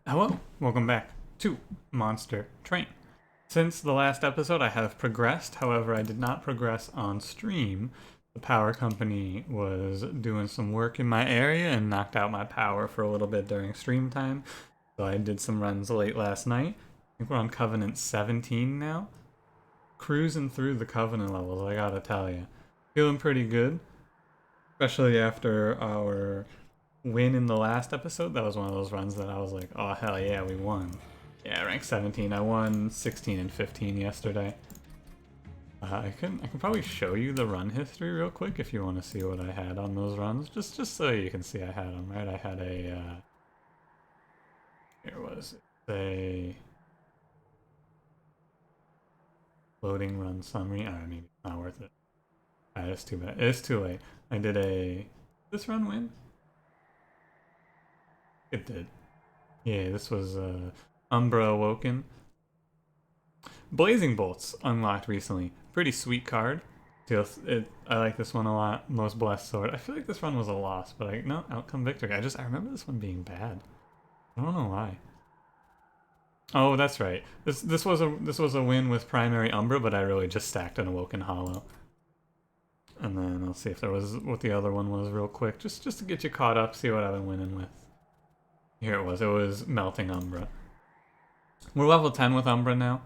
Hello, welcome back to Monster Train. Since the last episode, I have progressed. However, I did not progress on stream. The power company was doing some work in my area and knocked out my power for a little bit during stream time. So I did some runs late last night. I think we're on Covenant 17 now. Cruising through the Covenant levels, I gotta tell you. Feeling pretty good, especially after our win in the last episode. That was one of those runs that I was like, oh hell yeah, we won. Yeah, rank 17. I won 16 and 15 yesterday. I can probably show you the run history real quick if you want to see what I had on those runs, just so you can see I had them right. I had a here was a loading run summary. I mean, it's not worth it. It's too bad. It's too late. I did a this run win. It did. Yeah, this was Umbra Awoken. Blazing Bolts unlocked recently. Pretty sweet card. I like this one a lot. Most Blessed Sword. I feel like this run was a loss, but no, outcome victory. I remember this one being bad. I don't know why. Oh, that's right. This was a win with primary Umbra, but I really just stacked an Awoken Hollow. And then I'll see if there was what the other one was real quick, just to get you caught up, see what I've been winning with. Here it was Melting Umbra. We're level 10 with Umbra now.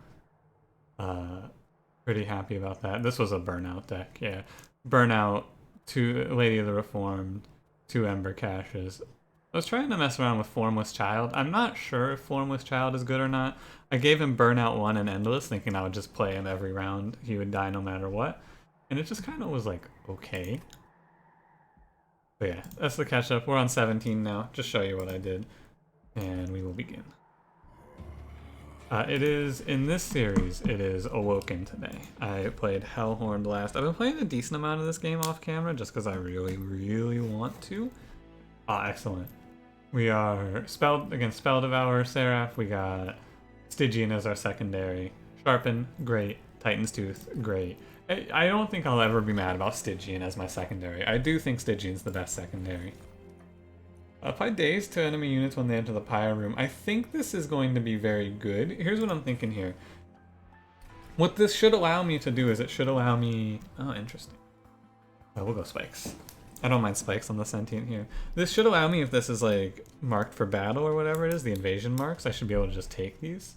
Pretty happy about that. This was a Burnout deck, yeah. Burnout, 2 Lady of the Reformed, 2 Ember Caches. I was trying to mess around with Formless Child. I'm not sure if Formless Child is good or not. I gave him Burnout 1 and Endless, thinking I would just play him every round. He would die no matter what. And it just kind of was like, okay. But yeah, that's the catch up. We're on 17 now. Just show you what I did. And we will begin. It is, in this series, it is Awoken today. I played Hellhorned last. I've been playing a decent amount of this game off camera just because I really, really want to. Excellent. We are against Spell Devourer, Seraph. We got Stygian as our secondary. Sharpen, great. Titan's Tooth, great. I don't think I'll ever be mad about Stygian as my secondary. I do think Stygian's the best secondary. Apply Daze to enemy units when they enter the Pyre Room. I think this is going to be very good. Here's what I'm thinking here. What this should allow me to do is it should allow me... Oh, interesting. Oh, we'll go Spikes. I don't mind Spikes on the Sentient here. This should allow me, if this is like marked for battle or whatever it is, the invasion marks, I should be able to just take these.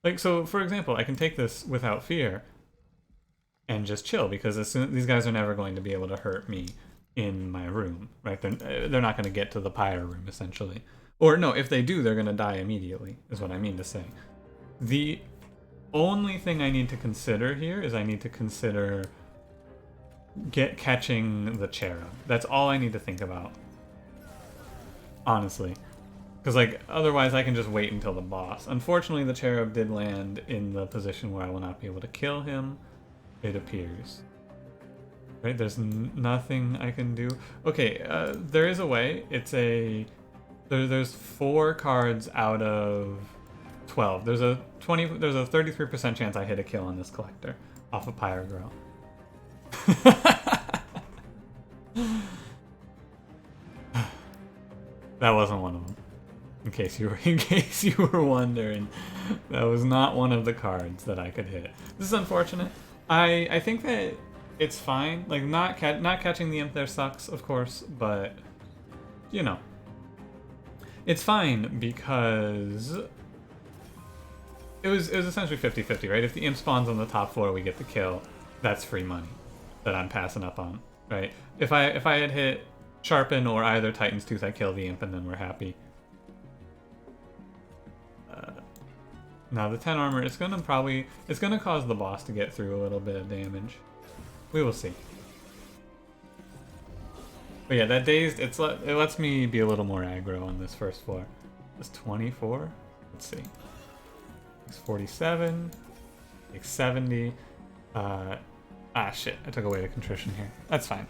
Like, so for example, I can take this without fear and just chill, because these guys are never going to be able to hurt me in my room, right? They're not going to get to the Pyre Room, essentially. Or no, if they do, they're going to die immediately, is what I mean to say. The only thing I need to consider here is I need to consider catching the Cherub. That's all I need to think about, honestly. Because like, otherwise I can just wait until the boss. Unfortunately, the Cherub did land in the position where I will not be able to kill him, it appears. Right, there's nothing I can do. Okay, there is a way. It's there's 4 cards out of 12. There's a 33% chance I hit a kill on this collector off of Pyre Girl. That wasn't one of them. In case you were wondering, that was not one of the cards that I could hit. This is unfortunate. I think that it's fine. Like, not catching the imp there sucks, of course, but you know, it's fine because it was essentially 50-50, right? If the imp spawns on the top 4, we get the kill. That's free money that I'm passing up on, right? If I had hit Sharpen or either Titan's Tooth, I kill the imp and then we're happy. Now the 10 armor, it's gonna cause the boss to get through a little bit of damage. We will see. But yeah, that Dazed, it lets me be a little more aggro on this first floor. It's 24. Let's see. It's 47. Like 70. Shit. I took away the contrition here. That's fine.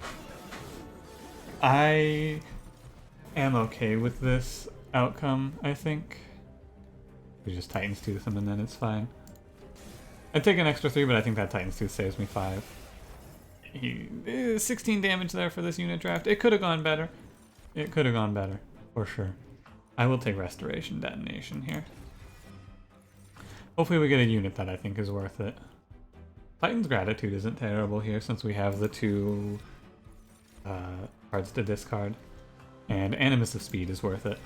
I am okay with this outcome, I think. We just Titan's Tooth him and then it's fine. I'd take an extra 3, but I think that Titan's Tooth saves me 5. 16 damage there for this unit draft. It could have gone better. It could have gone better, for sure. I will take Restoration Detonation here. Hopefully we get a unit that I think is worth it. Titan's Gratitude isn't terrible here since we have the 2 cards to discard. And Animus of Speed is worth it.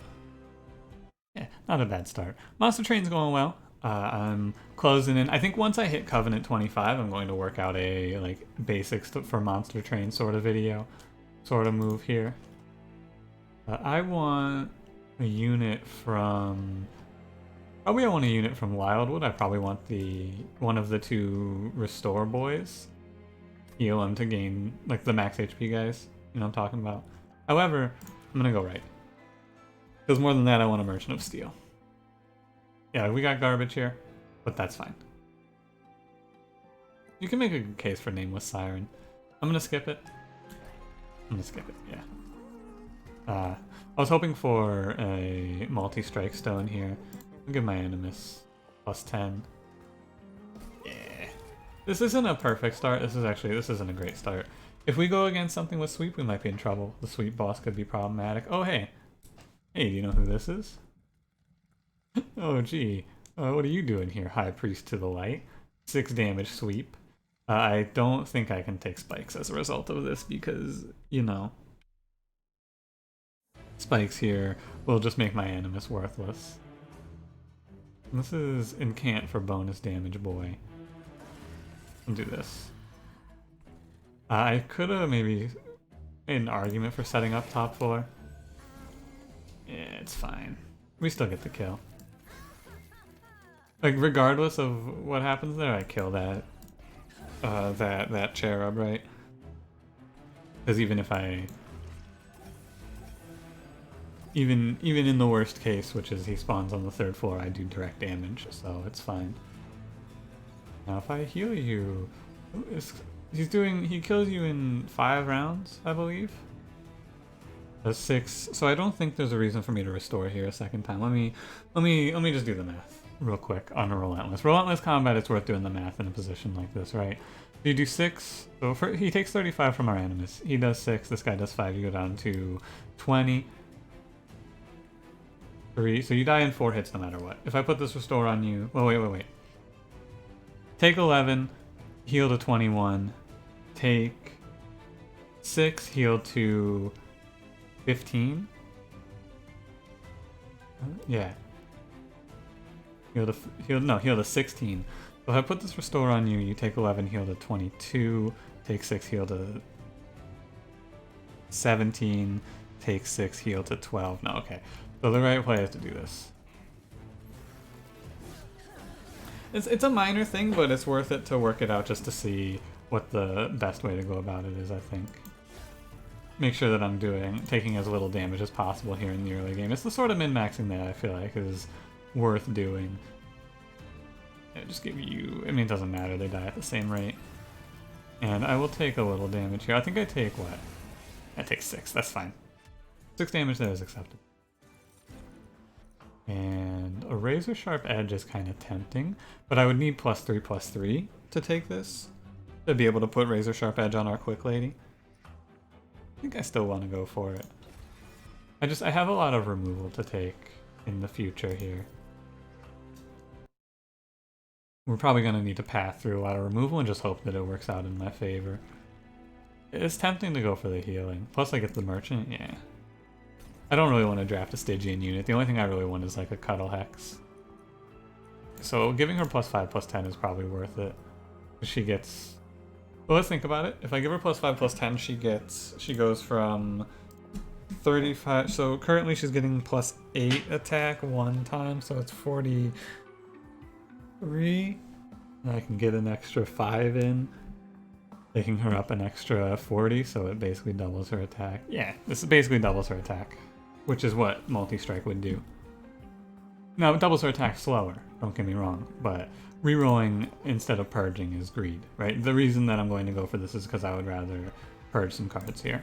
Yeah, not a bad start. Monster Train's going well. I'm closing in. I think once I hit Covenant 25, I'm going to work out a like basics for Monster Train sort of video, sort of move here. I want a unit from... Probably I want a unit from Wildwood. I probably want one of the 2 Restore boys. Heal them to gain, like, the max HP guys. You know what I'm talking about. However, I'm gonna go right. Because more than that, I want a Merchant of Steel. Yeah, we got garbage here, but that's fine. You can make a good case for Nameless Siren. I'm gonna skip it. Yeah. I was hoping for a multi-strike stone here. I'll give my Animus +10. Yeah. This isn't a perfect start. This isn't a great start. If we go against something with sweep, we might be in trouble. The sweep boss could be problematic. Oh, hey. Hey, do you know who this is? Oh, gee. What are you doing here, High Priest to the Light? 6 damage sweep. I don't think I can take spikes as a result of this because, you know, spikes here will just make my Animus worthless. This is Incant for bonus damage, boy. I'll do this. I could have maybe made an argument for setting up top 4. Yeah, it's fine. We still get the kill. Like, regardless of what happens there, I kill that that cherub, right? Because even if even in the worst case, which is he spawns on the 3rd floor, I do direct damage, so it's fine. Now if I heal you, he kills you in 5 rounds, I believe. That's 6, so I don't think there's a reason for me to restore here a second time. Let me just do the math real quick on a Relentless. Relentless combat, it's worth doing the math in a position like this, right? You do 6, so he takes 35 from our Animus. He does 6, this guy does 5, you go down to 20. 3, so you die in 4 hits no matter what. If I put this restore on you, well, wait. Take 11, heal to 21, take 6, heal to 15. Yeah. Heal to 16. So if I put this restore on you, you take 11, heal to 22, take 6, heal to 17, take 6, heal to 12. No, okay. So the right play is to do this. It's a minor thing, but it's worth it to work it out just to see what the best way to go about it is, I think. Make sure that I'm taking as little damage as possible here in the early game. It's the sort of min-maxing that I feel like is worth doing. Just give you... I mean, it doesn't matter. They die at the same rate. And I will take a little damage here. I think I take what? I take 6. That's fine. 6 damage there is acceptable. And a Razor Sharp Edge is kind of tempting, but I would need +3/+3 to take this. To be able to put Razor Sharp Edge on our Quick Lady. I think I still want to go for it. I have a lot of removal to take in the future here. We're probably going to need to path through a lot of removal and just hope that it works out in my favor. It's tempting to go for the healing. Plus I get the Merchant, yeah. I don't really want to draft a Stygian unit. The only thing I really want is like a Cuddle Hex. So giving her +5/+10 is probably worth it. She gets... Well, let's think about it. If I give her +5/+10, she goes from 35... So currently she's getting +8 attack 1 time, so it's 43. And I can get an extra 5 in, taking her up an extra 40, so it basically doubles her attack. Yeah, this basically doubles her attack, which is what multi-strike would do. Now, it doubles her attack slower, don't get me wrong, but rerolling instead of purging is greed, right? The reason that I'm going to go for this is because I would rather purge some cards here.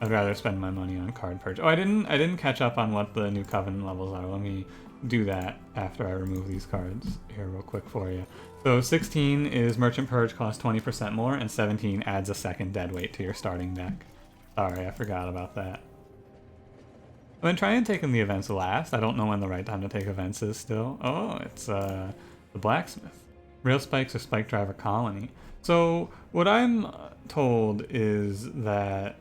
I'd rather spend my money on card purge. Oh, I didn't catch up on what the new Covenant levels are. Let me do that after I remove these cards here real quick for you. So 16 is Merchant Purge, costs 20% more, and 17 adds a 2nd dead weight to your starting deck. Sorry, I forgot about that. I've been trying taking the events last. I don't know when the right time to take events is still. Oh, it's the blacksmith. Rail spikes or spike driver colony. So what I'm told is that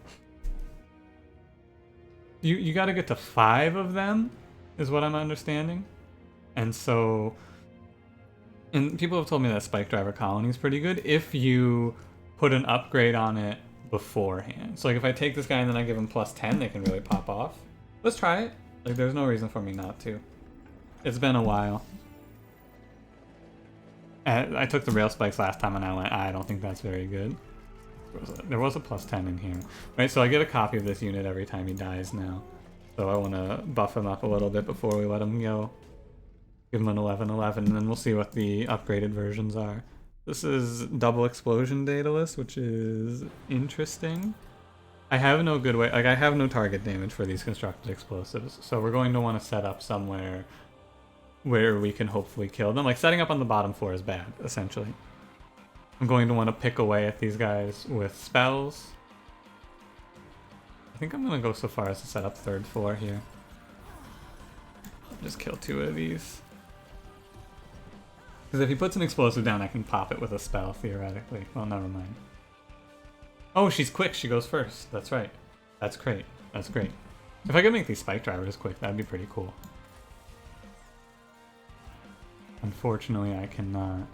you got to get to 5 of them, is what I'm understanding. And so, and people have told me that spike driver colony is pretty good if you put an upgrade on it beforehand. So like if I take this guy and then I give him +10, they can really pop off. Let's try it. Like there's no reason for me not to. It's been a while. I took the rail spikes last time and I went, I don't think that's very good. There was a +10 in here. Right, so I get a copy of this unit every time he dies now. So I want to buff him up a little bit before we let him go. Give him an 11-11 and then we'll see what the upgraded versions are. This is double explosion Daedalus, which is interesting. I have no good way, like I have no target damage for these constructed explosives, so we're going to want to set up somewhere where we can hopefully kill them. Like setting up on the bottom floor is bad, essentially. I'm going to want to pick away at these guys with spells. I think I'm going to go so far as to set up 3rd floor here. Just kill 2 of these. Because if he puts an explosive down, I can pop it with a spell, theoretically. Well, never mind. Oh, she's quick. She goes first. That's right. That's great. That's great. If I could make these spike drivers quick, that'd be pretty cool. Unfortunately, I cannot.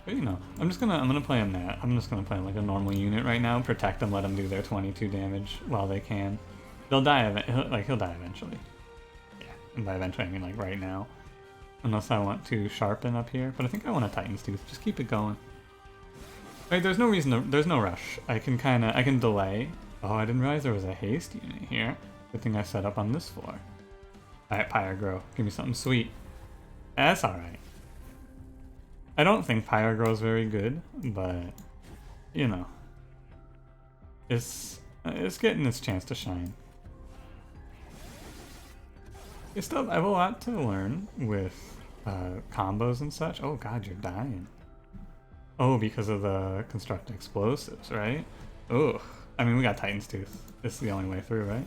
But you know, I'm gonna play him that. I'm just gonna play him like a normal unit right now. Protect them, let them do their 22 damage while they can. They'll die. He'll die eventually. Yeah, and by eventually I mean like right now. Unless I want to sharpen up here, but I think I want a Titan's Tooth. Just keep it going. Right, there's no reason to, there's no rush. I can delay. Oh, I didn't realize there was a haste unit here. Good thing I set up on this floor. Alright, Pyrogrow, give me something sweet. That's alright. I don't think Pyrogrow is very good, but you know, it's getting its chance to shine. I have a lot to learn with combos and such. Oh god, you're dying. Oh, because of the construct explosives, right? Ugh. I mean, we got Titan's Tooth. This is the only way through, right?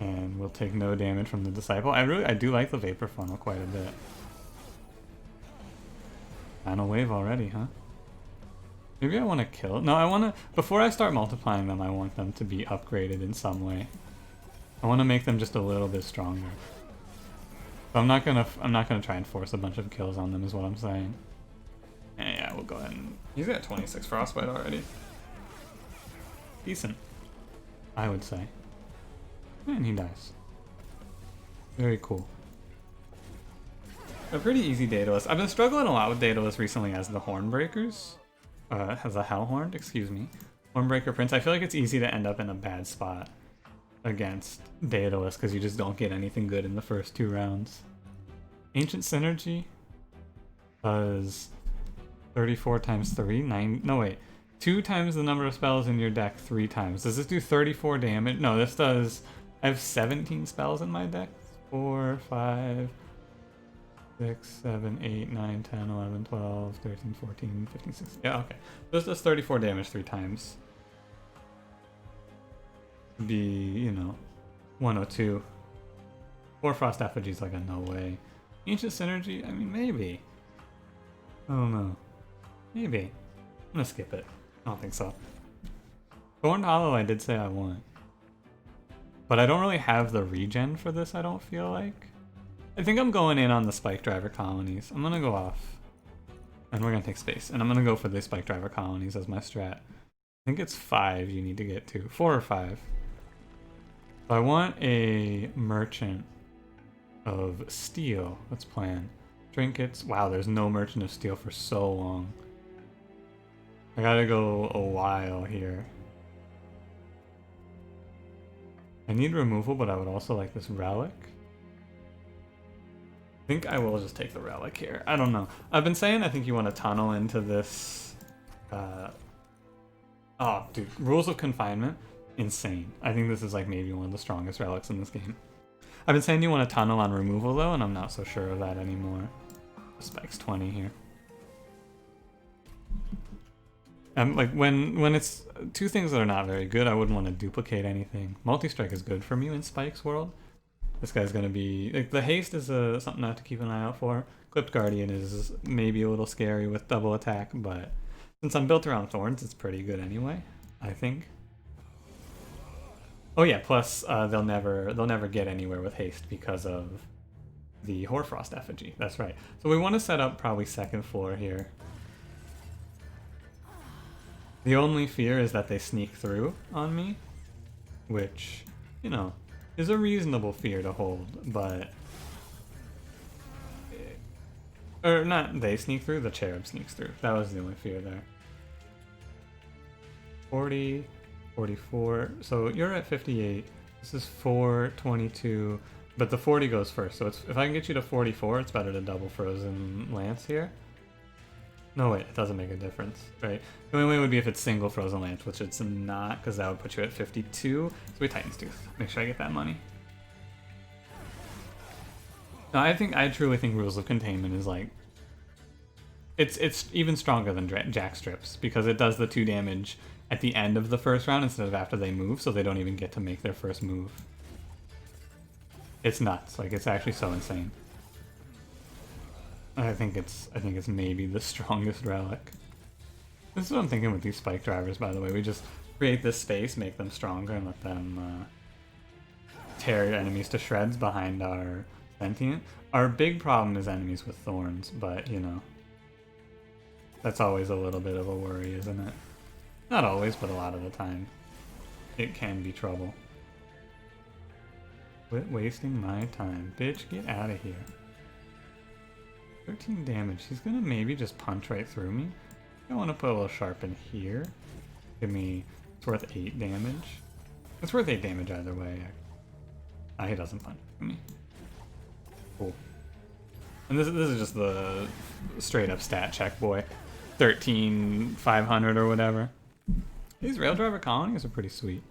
And we'll take no damage from the Disciple. I do like the Vapor Funnel quite a bit. Final wave already, huh? Maybe I want to kill it. No, I want to... Before I start multiplying them, I want them to be upgraded in some way. I want to make them just a little bit stronger. So I'm not gonna try and force a bunch of kills on them, is what I'm saying. Yeah, we'll go ahead and... He's got 26 Frostbite already. Decent, I would say. And he dies. Very cool. A pretty easy Daedalus. I've been struggling a lot with Daedalus recently as the Hornbreakers. As a Hellhorn, excuse me. Hornbreaker Prince. I feel like it's easy to end up in a bad spot against Daedalus because you just don't get anything good in the first 2 rounds. Ancient Synergy does 34 times 3? 9? No, wait. 2 times the number of spells in your deck 3 times. Does this do 34 damage? No, this does... I have 17 spells in my deck. 4, 5, 6, 7, 8, 9, 10, 11, 12, 13, 14, 15, 16. Yeah, okay. This does 34 damage 3 times. Be, you know, 102. 4 Frost Effigies like a no way. Ancient Synergy? I mean, maybe. I don't know. Maybe. I'm gonna skip it. I don't think so. Thorned Hollow I did say I want. But I don't really have the regen for this, I don't feel like. I think I'm going in on the Spike Driver colonies. I'm gonna go off. And we're gonna take space. And I'm gonna go for the Spike Driver colonies as my strat. I think it's 5 you need to get to. 4 or 5. So I want a Merchant of Steel. Let's plan. Trinkets. Wow, there's no Merchant of Steel for so long. I gotta go a while here. I need removal, but I would also like this relic. I think I will just take the relic here. I don't know. I've been saying I think you want to tunnel into this... Oh, dude. Rules of Confinement. Insane. I think this is like maybe one of the strongest relics in this game. I've been saying you want to tunnel on removal though, and I'm not so sure of that anymore. Spike's 20 here. Like when it's two things that are not very good, I wouldn't want to duplicate anything. Multi-strike is good from you in Spike's world. This guy's gonna be like, the haste is something not to keep an eye out for. Clipped Guardian is maybe a little scary with double attack, but since I'm built around thorns, it's pretty good anyway, I think. Oh yeah, plus they'll never get anywhere with haste because of the Hoarfrost effigy. That's right. So we want to set up probably second floor here. The only fear is that they sneak through on me, which, you know, is a reasonable fear to hold, but... Or not they sneak through, the cherub sneaks through. That was the only fear there. 40, 44, so you're at 58. This is 4, 22, but the 40 goes first, so if I can get you to 44, it's better to double Frozen Lance here. No, wait, it doesn't make a difference, right? The only way would be if it's single Frozen Lance, which it's not, because that would put you at 52. So we Titan's Tooth. Make sure I get that money. No, I truly think Rules of Containment is like... It's even stronger than Jack Strips, because it does the 2 damage at the end of the first round instead of after they move, so they don't even get to make their first move. It's nuts, like it's actually so insane. I think it's maybe the strongest relic. This is what I'm thinking with these Spikedrivers, by the way. We just create this space, make them stronger, and let them tear enemies to shreds behind our Sentient. Our big problem is enemies with thorns, but, you know, that's always a little bit of a worry, isn't it? Not always, but a lot of the time. It can be trouble. Quit wasting my time. Bitch, get out of here. 13 damage. He's gonna maybe just punch right through me. I want to put a little sharp in here. Give me... It's worth 8 damage. It's worth 8 damage either way. He doesn't punch through me. Cool. And this is just the straight up stat check, boy. 13,500 or whatever. These Rail Driver colonies are pretty sweet.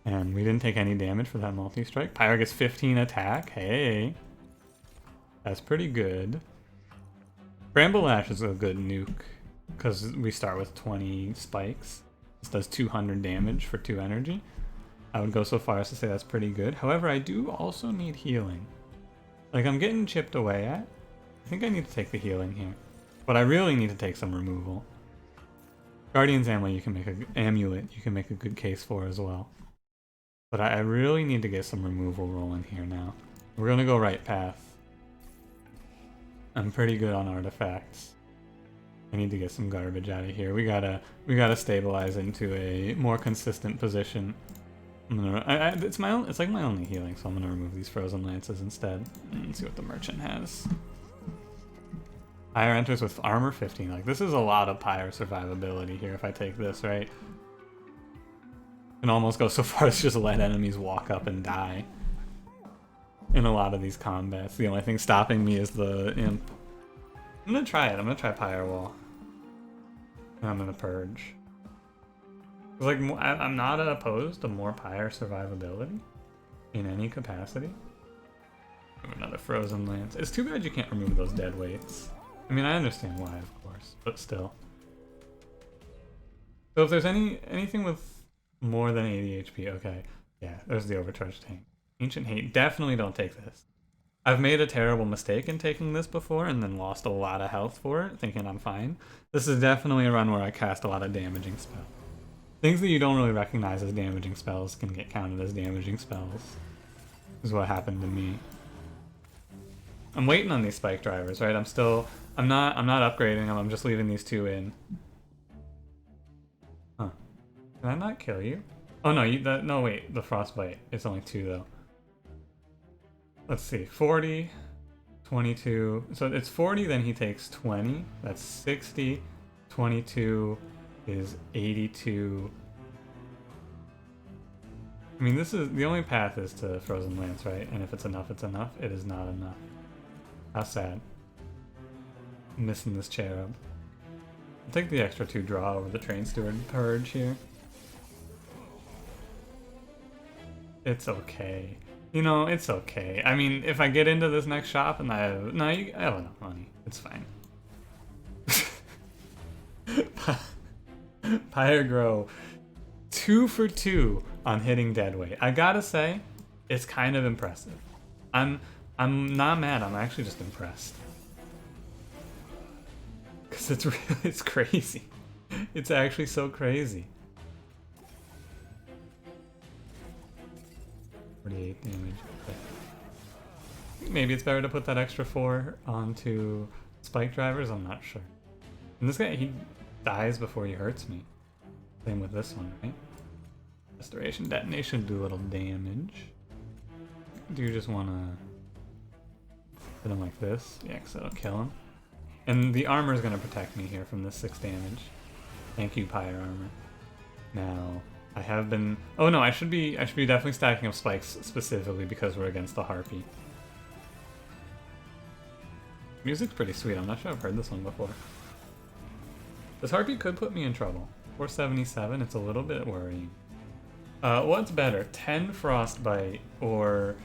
And we didn't take any damage for that multi-strike. Pyro gets 15 attack. Hey. That's pretty good. Bramble Lash is a good nuke, because we start with 20 spikes. This does 200 damage for 2 energy. I would go so far as to say that's pretty good. However, I do also need healing. Like, I'm getting chipped away at. I think I need to take the healing here. But I really need to take some removal. Guardian's Amulet you can make a good case for as well. But I really need to get some removal rolling here now. We're gonna go right path. I'm pretty good on artifacts. I need to get some garbage out of here. We gotta stabilize into a more consistent position. I'm gonna, it's like my only healing, so I'm gonna remove these Frozen Lances instead and see what the merchant has. Pyre enters with armor 15. Like, this is a lot of Pyre survivability here if I take this, right? Can almost go so far as just let enemies walk up and die. In a lot of these combats, the only thing stopping me is the imp. I'm gonna try it. I'm gonna try Pyre Wall. And I'm gonna Purge. Like, I'm not opposed to more Pyre survivability in any capacity. Another Frozen Lance. It's too bad you can't remove those dead weights. I mean, I understand why, of course, but still. So if there's anything with more than 80 HP, okay. Yeah, there's the overcharged tank. Ancient Hate, definitely don't take this. I've made a terrible mistake in taking this before and then lost a lot of health for it, thinking I'm fine. This is definitely a run where I cast a lot of damaging spells. Things that you don't really recognize as damaging spells can get counted as damaging spells. This is what happened to me. I'm waiting on these Spikedrivers, right? I'm not upgrading them, I'm just leaving these 2 in. Huh. Can I not kill you? Oh no, no wait, the Frostbite. It's only 2 though. Let's see, 40, 22, so it's 40, then he takes 20, that's 60, 22 is 82. I mean, this is, the only path is to Frozen Lance, right? And if it's enough, it's enough. It is not enough. How sad. I'm missing this cherub. I'll take the extra 2 draw over the Train Steward Purge here. It's okay. You know, it's okay. I mean, if I get into this next shop and I have... No, I have enough money. It's fine. Pyrogrow, 2 for 2 on hitting deadweight. I gotta say, it's kind of impressive. I'm not mad. I'm actually just impressed. Cause it's crazy. It's actually so crazy. 48 damage. Okay. Maybe it's better to put that extra 4 onto Spikedrivers. I'm not sure. And this guy, he dies before he hurts me. Same with this one, right? Restoration, detonation, do a little damage. Do you just want to hit him like this? Yeah, because it'll kill him. And the armor is going to protect me here from this 6 damage. Thank you, Pyre Armor. Now, I have been... Oh no, I should be definitely stacking up spikes specifically because we're against the Harpy. Music's pretty sweet. I'm not sure I've heard this one before. This Harpy could put me in trouble. 477, it's a little bit worrying. What's better, 10 Frostbite or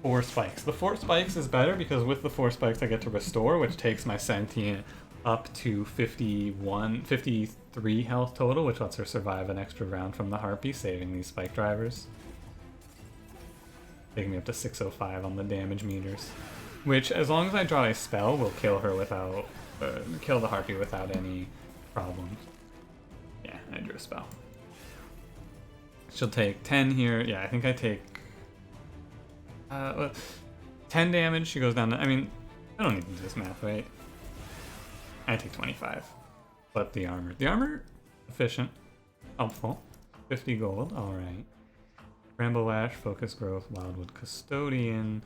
4 spikes? The 4 spikes is better because with the 4 spikes I get to restore, which takes my Sentient up to 53 health total, which lets her survive an extra round from the Harpy, saving these Spikedrivers. Taking me up to 605 on the damage meters. Which, as long as I draw a spell, will kill her without... kill the Harpy without any problems. Yeah, I drew a spell. She'll take 10 here. Yeah, I think I take 10 damage. She goes down to... I mean, I don't need to do this math, right? I take 25. But the armor. The armor, efficient. Helpful. 50 gold. Alright. Bramble Lash, Focus Growth, Wildwood Custodian.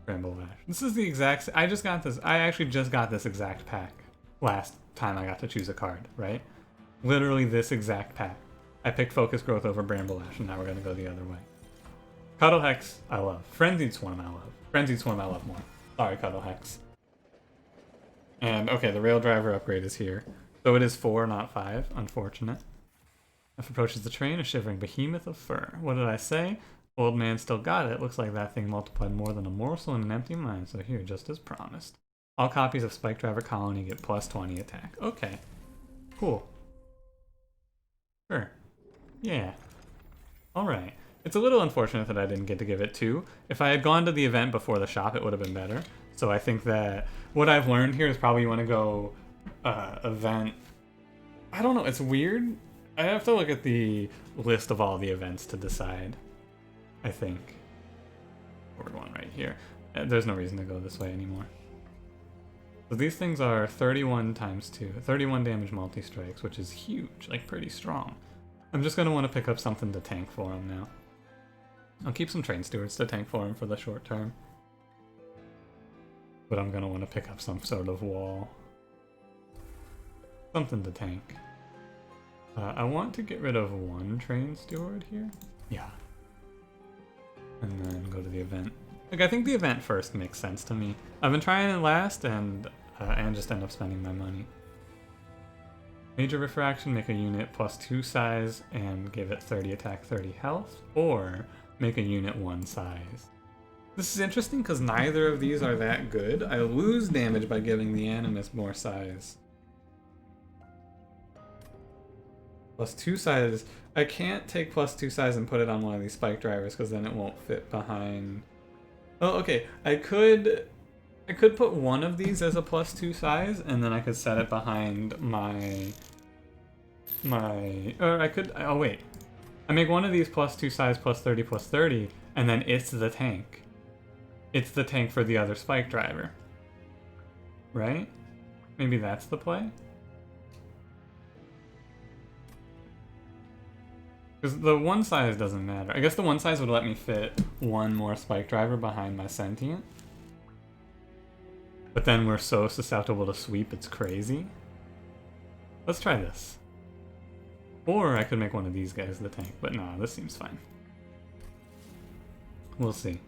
Bramble Lash. This is the exact... I actually just got this exact pack last time I got to choose a card, right? Literally this exact pack. I picked Focus Growth over Bramble Lash, and now we're going to go the other way. Cuddle Hex, I love. Frenzied Swarm, I love. Frenzied Swarm, I love more. Sorry, Cuddle Hex. And, okay, the Rail Driver upgrade is here. So it is 4, not 5. Unfortunate. If approaches the train, a shivering behemoth of fur. What did I say? Old man still got it. Looks like that thing multiplied more than a morsel in an empty mine, so here, just as promised. All copies of Spikedriver Colony get plus 20 attack. Okay. Cool. Sure. Yeah. Alright. It's a little unfortunate that I didn't get to give it 2. If I had gone to the event before the shop, it would have been better. So I think that what I've learned here is probably you want to go event... I don't know, it's weird. I have to look at the list of all the events to decide, I think. We're going right here. There's no reason to go this way anymore. So these things are 31 times 2. 31 damage multi-strikes, which is huge, like pretty strong. I'm just going to want to pick up something to tank for him now. I'll keep some Train Stewards to tank for him for the short term. But I'm going to want to pick up some sort of wall. Something to tank. I want to get rid of 1 Train Steward here. Yeah. And then go to the event. Like, I think the event first makes sense to me. I've been trying it last and just end up spending my money. Major Refraction, make a unit plus 2 size and give it 30 attack, 30 health, or make a unit 1 size. This is interesting because neither of these are that good. I lose damage by giving the Animus more size. Plus 2 size. I can't take plus 2 size and put it on one of these Spikedrivers because then it won't fit behind. Oh, okay. I could put one of these as a plus 2 size, and then I could set it behind or I could, oh wait. I make one of these plus 2 size plus 30, and then it's the tank. It's the tank for the other Spikedriver. Right? Maybe that's the play? Because the 1 size doesn't matter. I guess the 1 size would let me fit 1 more Spikedriver behind my Sentient. But then we're so susceptible to sweep, it's crazy. Let's try this. Or I could make one of these guys the tank, but no, this seems fine. We'll see.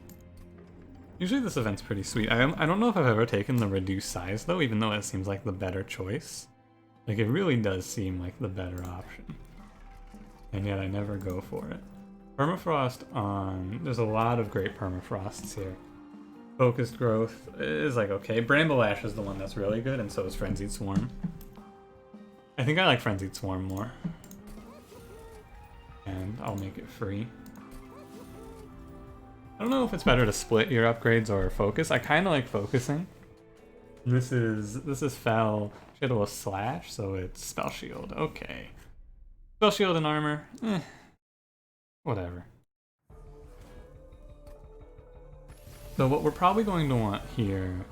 Usually this event's pretty sweet. I don't know if I've ever taken the reduced size though, even though it seems like the better choice. Like, it really does seem like the better option. And yet I never go for it. Permafrost on... There's a lot of great permafrosts here. Focused Growth is like okay. Bramble Lash is the one that's really good, and so is Frenzied Swarm. I think I like Frenzied Swarm more. And I'll make it free. I don't know if it's better to split your upgrades or focus. I kind of like focusing. This is Fel. She had a slash, so it's Spell Shield. Okay. Spell Shield and armor. Whatever. So what we're probably going to want here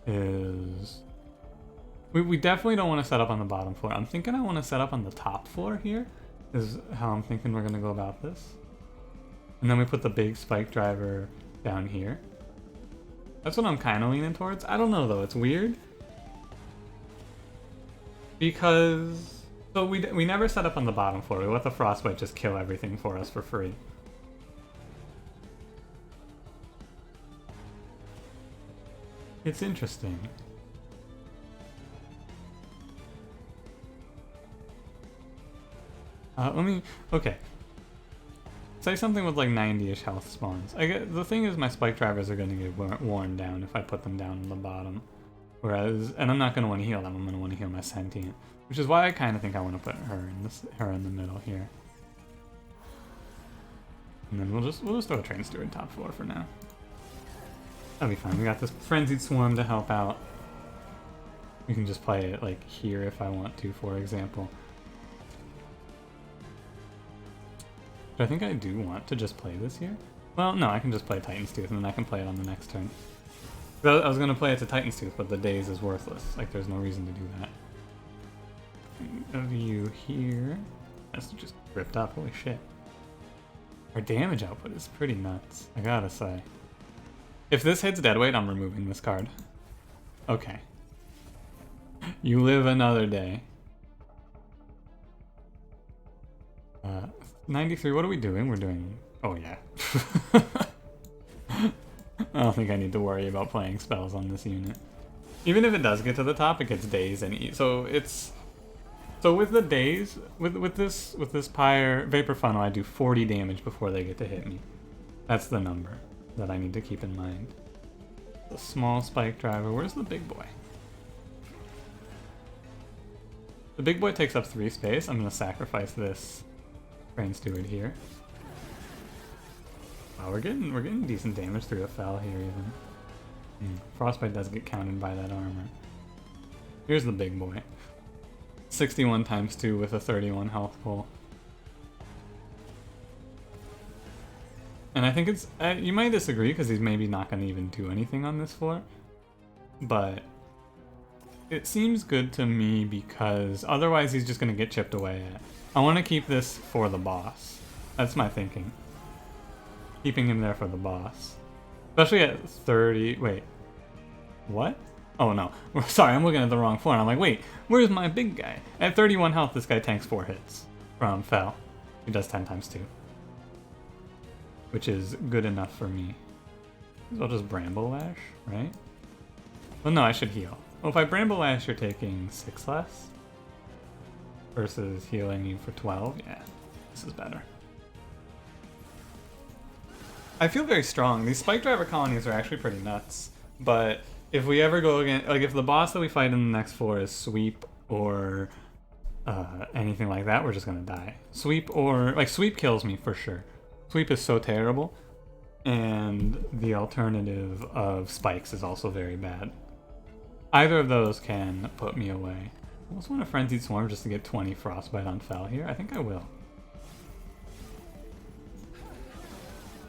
is... We definitely don't want to set up on the bottom floor. I'm thinking I want to set up on the top floor here. Is how I'm thinking we're going to go about this. And then we put the big spike driver down here. That's what I'm kind of leaning towards. I don't know though, it's weird. Because... So we never set up on the bottom floor. We let the Frostbite just kill everything for us for free. It's interesting. Okay. Say something with like 90-ish health spawns. The thing is my spike drivers are going to get worn down if I put them down on the bottom. Whereas, and I'm not going to want to heal them, I'm going to want to heal my sentient. Which is why I kind of think I want to put her in the middle here. And then we'll just throw a Train Steward top floor for now. That'll be fine. We got this Frenzied Swarm to help out. We can just play it like here if I want to, for example. But I think I do want to just play this here. Well, no, I can just play Titan's Tooth and then I can play it on the next turn. I was going to play it to Titan's Tooth, but the Daze is worthless. Like, there's no reason to do that. Of you here. That's just ripped up. Holy shit. Our damage output is pretty nuts, I gotta say. If this hits deadweight, I'm removing this card. Okay. You live another day. 93, what are we doing? We're doing... Oh, yeah. I don't think I need to worry about playing spells on this unit. Even if it does get to the top, it gets Daze and E. So it's... So with the Daze, with this Pyre Vapor Funnel, I do 40 damage before they get to hit me. That's the number that I need to keep in mind. The small spike driver. Where's the big boy? The big boy takes up 3 space. I'm going to sacrifice this Train Steward here. Wow, we're getting decent damage through a Fel here even. Frostbite does get countered by that armor. Here's the big boy. 61 times 2 with a 31 health pull. And I think it's... you might disagree because he's maybe not going to even do anything on this floor. But it seems good to me because otherwise he's just going to get chipped away at. I want to keep this for the boss. That's my thinking. Keeping him there for the boss. Especially at 30... Wait. What? Oh no. Sorry, I'm looking at the wrong floor. And I'm like, wait, where's my big guy? At 31 health, this guy tanks 4 hits from Fel. He does 10 times 2. Which is good enough for me. So I'll just Bramble Lash, right? Well, no, I should heal. Well, if I Bramble Lash, you're taking 6 less. Versus healing you for 12. Yeah, this is better. I feel very strong. These Spike Driver colonies are actually pretty nuts. But if we ever go again, like if the boss that we fight in the next floor is Sweep or anything like that, we're just gonna die. Sweep or, like Sweep kills me for sure. Sweep is so terrible. And the alternative of Spikes is also very bad. Either of those can put me away. I also want a Frenzied Swarm just to get 20 Frostbite on Fel here. I think I will.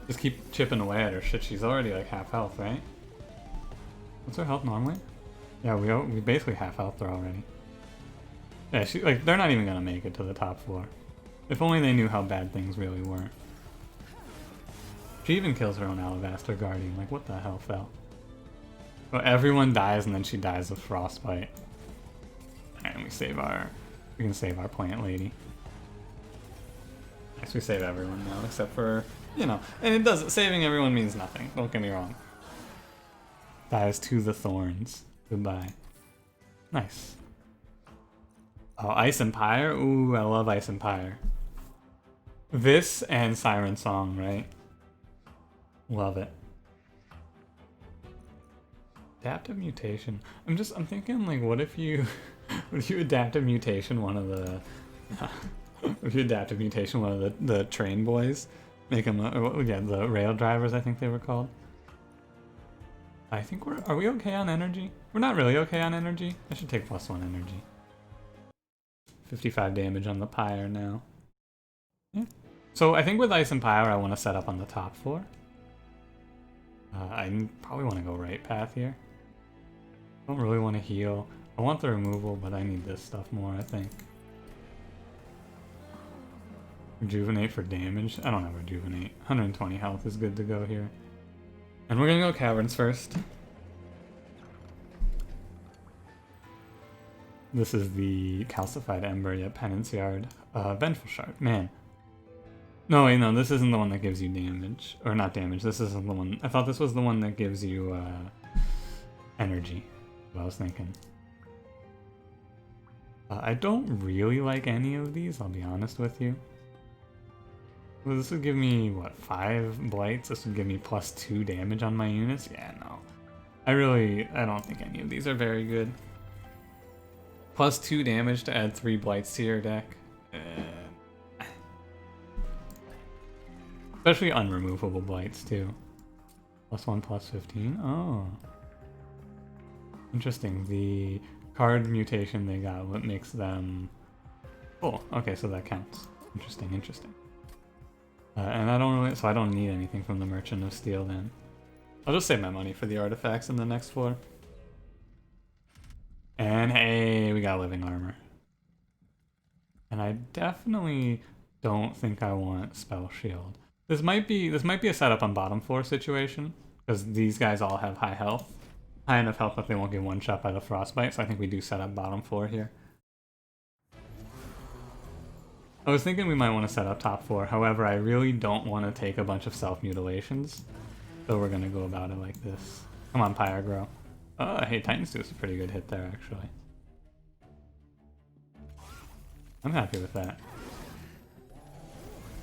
Just keep chipping away at her. Shit, she's already like half health, right? What's her health normally? Yeah, we basically half health her already. Yeah, they're not even gonna make it to the top floor. If only they knew how bad things really were. She even kills her own Alabaster Guardian. Like, what the hell, Fel? Well, everyone dies and then she dies of Frostbite. And we can save our plant lady. Guess we save everyone now, except for, you know, and it doesn't, saving everyone means nothing, don't get me wrong. Dies to the thorns. Goodbye. Nice. Oh, Ice Empire? Ooh, I love Ice Empire. This and Siren Song, right? Love it. Adaptive mutation. I'm thinking like, what if you, what if you adaptive mutation one of the, if you adaptive mutation one of the train boys, make them, yeah, the rail drivers I think they were called. I think are we okay on energy? We're not really okay on energy. I should take +1 energy. 55 damage on the pyre now. Yeah. So I think with ice and pyre I want to set up on the top floor. I probably want to go right path here. I don't really want to heal. I want the removal, but I need this stuff more, I think. Rejuvenate for damage? I don't have rejuvenate. 120 health is good to go here. And we're gonna go caverns first. This is the calcified ember, yeah, penance yard. Vengeful shard, man. No, wait, no, this isn't the one that gives you damage. Or not damage, this isn't the one. I thought this was the one that gives you energy. What I was thinking. I don't really like any of these, I'll be honest with you. Well, this would give me, what, 5 blights? This would give me +2 damage on my units? Yeah, no. I don't think any of these are very good. +2 damage to add 3 blights to your deck. Especially unremovable blights, too. +1, +15. Oh. Interesting. The card mutation they got, what makes them... Oh, okay, so that counts. Interesting, interesting. And I don't really, so I don't need anything from the Merchant of Steel then. I'll just save my money for the artifacts in the next floor. And hey, we got living armor. And I definitely don't think I want spell shield. This might be a setup on bottom floor situation, because these guys all have high health. High enough health that they won't get one shot by the frostbite, so I think we do set up bottom floor here. I was thinking we might want to set up top floor, however, I really don't want to take a bunch of self-mutilations. So we're going to go about it like this. Come on, Pyre Grow. Hey, Titan's Tooth is a pretty good hit there, actually. I'm happy with that.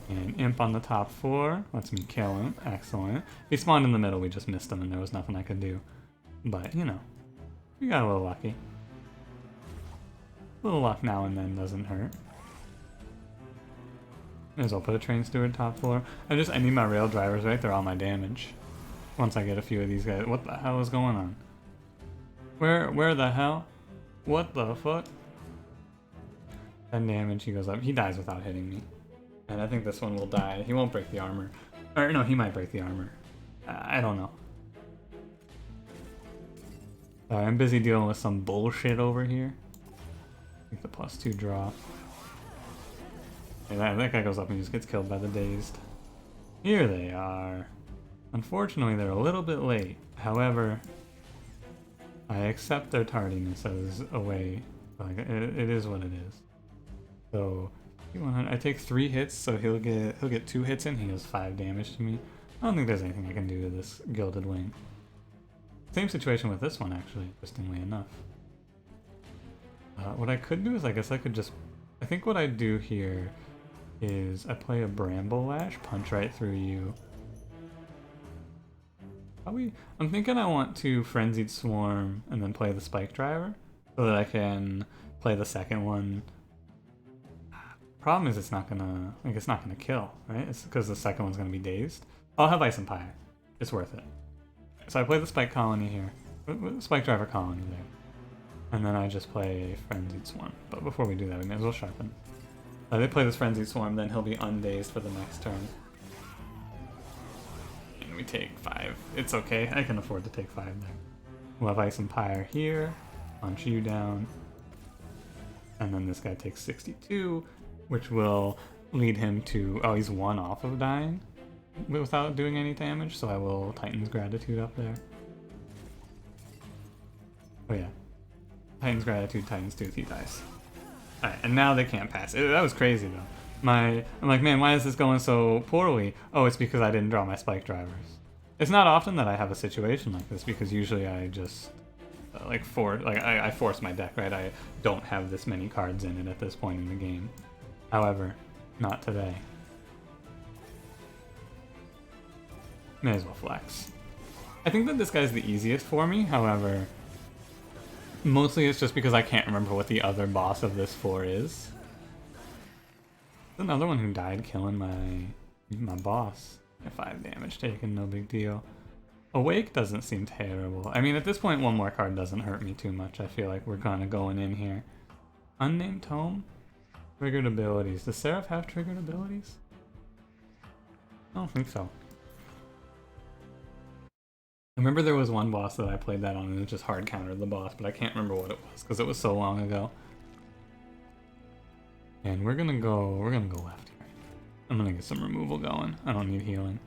And Imp on the top 4 lets me kill him. Excellent. If he spawned in the middle, we just missed him and there was nothing I could do. But, you know, we got a little lucky. A little luck now and then doesn't hurt. May as well put a Train Steward top 4. I need my rail drivers, right? They're all my damage. Once I get a few of these guys. What the hell is going on? Where the hell? What the fuck? 10 damage, he goes up. He dies without hitting me. And I think this one will die. He won't break the armor. Or no, he might break the armor. I don't know. Sorry, I'm busy dealing with some bullshit over here. Take the +2 draw. Yeah, that guy goes up and just gets killed by the dazed. Here they are. Unfortunately, they're a little bit late. However, I accept their tardiness as a way. Like it is what it is. So I take 3 hits, so he'll get 2 hits in. He does 5 damage to me. I don't think there's anything I can do to this Gilded Wing. Same situation with this one, actually, interestingly enough. What I could do is, I guess I could just... I think what I do here is I play a Bramble Lash, punch right through you. I'm thinking I want to Frenzied Swarm and then play the Spikedriver so that I can play the second one. Problem is it's not gonna kill, right? It's because the second one's gonna be dazed. I'll have Ice and Pyre. It's worth it. So I play the Spike Colony here, Spikedriver Colony there, and then I just play Frenzied Swarm. But before we do that, we may as well sharpen. They play this Frenzied Swarm, then he'll be undazed for the next turn. And we take 5. It's okay, I can afford to take 5 there. We'll have Ice and Pyre here, punch you down, and then this guy takes 62, which will lead him to... Oh, he's 1 off of dying without doing any damage, so I will Titan's Gratitude up there. Oh yeah. Titan's Gratitude, Titan's Tooth, he dies. Alright, and now they can't pass. That was crazy though. I'm like, man, why is this going so poorly? Oh, it's because I didn't draw my Spikedrivers. It's not often that I have a situation like this, because usually I just I force my deck, right? I don't have this many cards in it at this point in the game. However, not today. May as well flex. I think that this guy's the easiest for me, however, mostly it's just because I can't remember what the other boss of this 4 is. Another one who died killing my boss. 5 damage taken, no big deal. Awake doesn't seem terrible. I mean, at this point, one more card doesn't hurt me too much. I feel like we're kind of going in here. Unnamed Tome? Triggered abilities. Does Seraph have triggered abilities? I don't think so. I remember there was one boss that I played that on and it just hard countered the boss, but I can't remember what it was because it was so long ago. And we're gonna go left here. I'm gonna get some removal going. I don't need healing.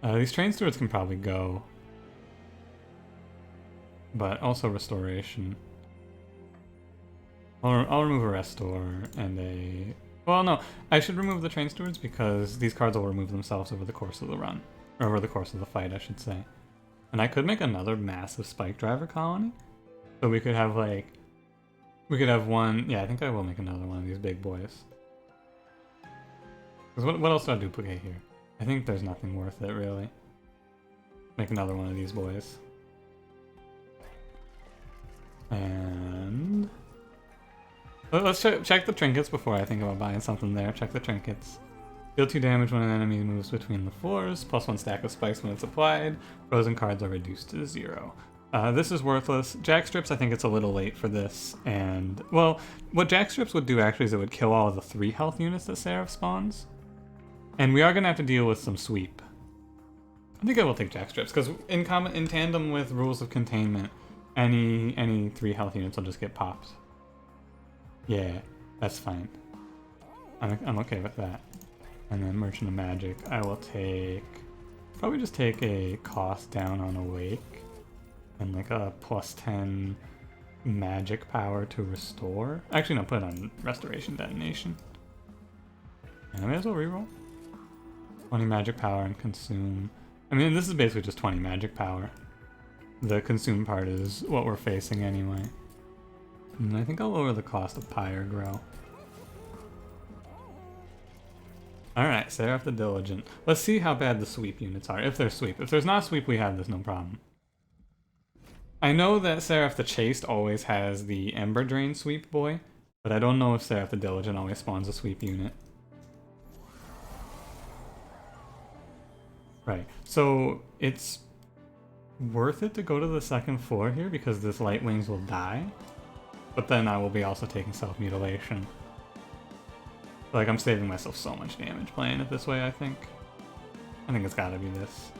These train stewards can probably go, but also restoration. I'll remove a restore and a. Well, no, I should remove the train stewards because these cards will remove themselves over the course of the run, or over the course of the fight, I should say. And I could make another massive spike driver colony, so we could have like. We could have one. Yeah, I think I will make another one of these big boys. Because what else do I duplicate here? I think there's nothing worth it, really. Make another one of these boys. And... let's check the trinkets before I think about buying something there. Check the trinkets. Deal 2 damage when an enemy moves between the floors. +1 stack of spikes when it's applied. Frozen cards are reduced to 0. This is worthless. Jackstrips, I think it's a little late for this. And, well, what Jackstrips would do actually is it would kill all of the 3 health units that Seraph spawns. And we are going to have to deal with some sweep. I think I will take Jackstrips, because in tandem with Rules of Containment, any 3 health units will just get popped. Yeah, that's fine. I'm okay with that. And then Merchant of Magic, I will take... Probably just take a cost down on Awake. And like a +10 magic power to restore. Actually, no, put it on Restoration Detonation. And I may as well reroll. 20 magic power and consume. I mean, this is basically just 20 magic power. The consume part is what we're facing anyway. And I think I'll lower the cost of Pyre Grow. Alright, Seraph the Diligent. Let's see how bad the sweep units are, if there's sweep. If there's not sweep, we have this, no problem. I know that Seraph the Chaste always has the Ember Drain sweep boy, but I don't know if Seraph the Diligent always spawns a sweep unit. Right, so it's worth it to go to the 2nd floor here because this Light Wings will die, but then I will be also taking self-mutilation. Like, I'm saving myself so much damage playing it this way, I think. I think it's gotta be this.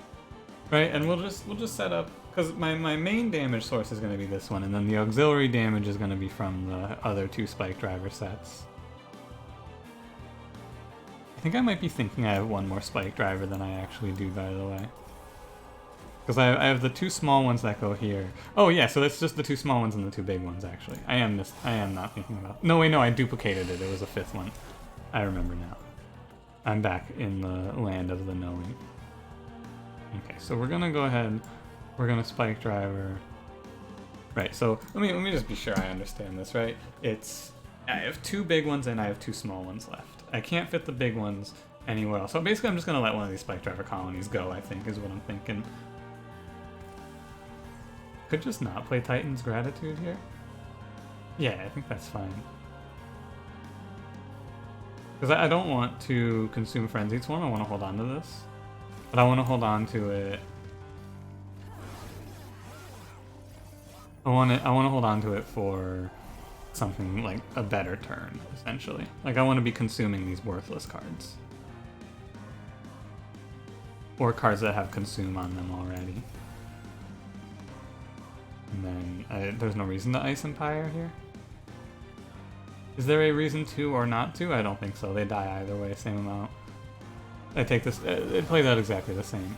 Right, and we'll just set up, because my main damage source is going to be this one, and then the auxiliary damage is going to be from the other 2 spike driver sets. I think I might be thinking I have one more spike driver than I actually do, by the way. Because I have the 2 small ones that go here. Oh yeah, so it's just the 2 small ones and the 2 big ones, actually. I am not thinking about... No, wait, no, I duplicated it. It was a 5th one. I remember now. I'm back in the land of the knowing. Okay, so we're gonna go ahead. We're gonna spike driver. Right, so let me just be sure I understand this, right? It's... I have 2 big ones and I have 2 small ones left. I can't fit the big ones anywhere else. So basically I'm just gonna let one of these spike driver colonies go, I think, is what I'm thinking. Could just not play Titan's Gratitude here. Yeah, I think that's fine. Because I don't want to consume Frenzied Swarm, I want to hold on to this. But I want to hold on to it... I want to hold on to it for something like a better turn, essentially. Like, I want to be consuming these worthless cards. Or cards that have consume on them already. And then, there's no reason to Ice Empire here. Is there a reason to or not to? I don't think so. They die either way, same amount. I take this, it plays out exactly the same.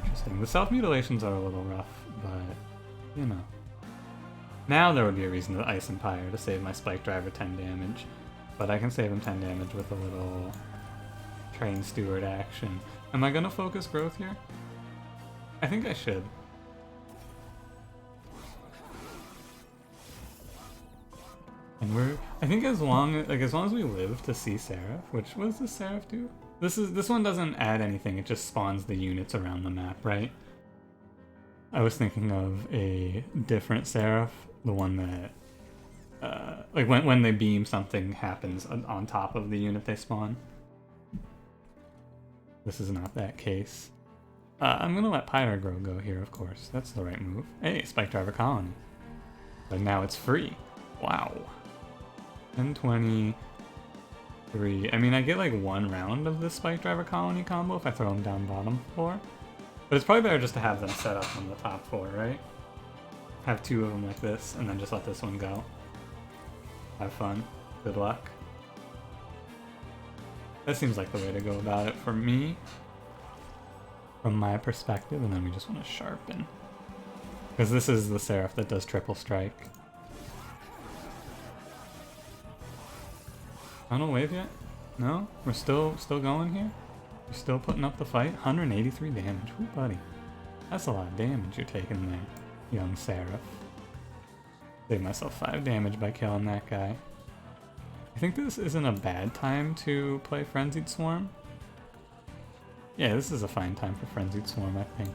Interesting. The self-mutilations are a little rough, but, you know. Now there would be a reason to Ice Empire to save my Spike Driver 10 damage, but I can save him 10 damage with a little Train Steward action. Am I gonna focus growth here? I think I should. And I think as long as we live to see Seraph, which, what does the Seraph do? This one doesn't add anything, it just spawns the units around the map, right? I was thinking of a different Seraph, the one that like when they beam, something happens on top of the unit they spawn. This is not that case. I'm gonna let Pyrogrow go here, of course. That's the right move. Hey, Spikedriver Colony. But now it's free. Wow. 1023. I mean, I get like one round of this Spikedriver Colony combo if I throw them down bottom 4. But it's probably better just to have them set up on the top 4, right? Have 2 of them like this, and then just let this one go. Have fun. Good luck. That seems like the way to go about it for me. From my perspective, and then we just want to sharpen. Because this is the Seraph that does triple strike. Final wave yet? No? We're still going here? You're still putting up the fight? 183 damage. Ooh, buddy. That's a lot of damage you're taking there, young Seraph. Saved myself 5 damage by killing that guy. I think this isn't a bad time to play Frenzied Swarm. Yeah, this is a fine time for Frenzied Swarm, I think.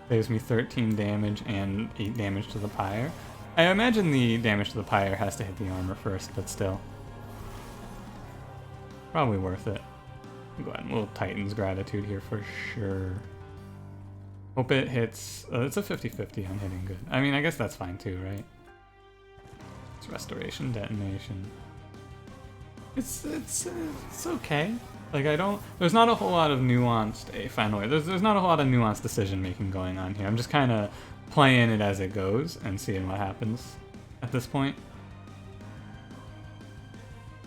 Saves me 13 damage and 8 damage to the Pyre. I imagine the damage to the Pyre has to hit the armor first, but still. Probably worth it. Go ahead and we'll Titan's Gratitude here for sure. Hope it hits... it's a 50-50 on hitting good. I mean, I guess that's fine too, right? It's Restoration, Detonation. It's okay. Like, there's not a whole lot of nuanced... final way. There's not a whole lot of nuanced decision-making going on here. I'm just kind of playing it as it goes and seeing what happens at this point.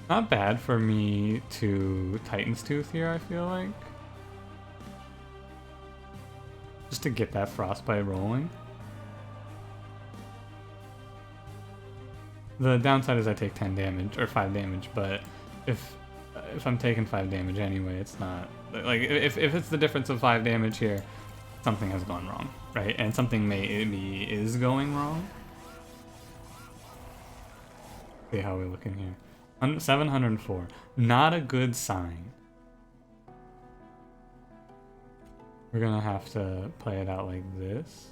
Not bad for me to Titan's Tooth here, I feel like. Just to get that Frostbite rolling. The downside is I take 10 damage, or 5 damage, but if I'm taking 5 damage anyway, it's not... Like, if it's the difference of 5 damage here, something has gone wrong, right? And something maybe is going wrong. See how we're looking here. 704. Not a good sign. We're gonna have to play it out like this.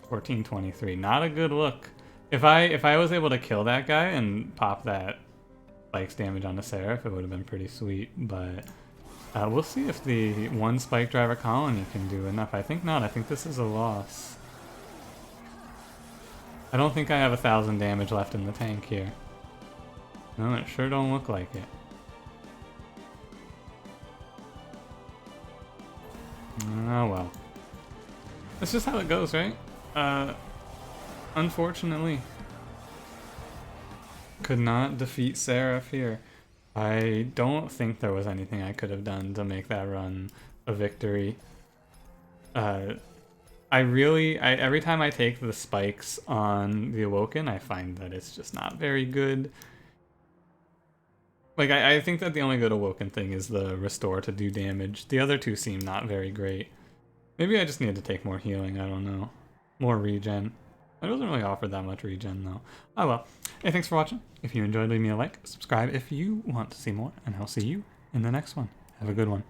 1423. Not a good look. If I was able to kill that guy and pop that spikes damage on the Seraph, it would have been pretty sweet, but we'll see if the one Spikedriver Colony can do enough. I think not. I think this is a loss. I don't think I have 1,000 damage left in the tank here. No, it sure don't look like it. Oh well. That's just how it goes, right? Unfortunately. Could not defeat Seraph here. I don't think there was anything I could have done to make that run a victory. Every time I take the spikes on the Awoken, I find that it's just not very good. Like, I think that the only good Awoken thing is the restore to do damage. The other two seem not very great. Maybe I just need to take more healing, I don't know. More regen. It doesn't really offer that much regen, though. Oh well. Hey, thanks for watching. If you enjoyed, leave me a like, subscribe if you want to see more, and I'll see you in the next one. Have a good one.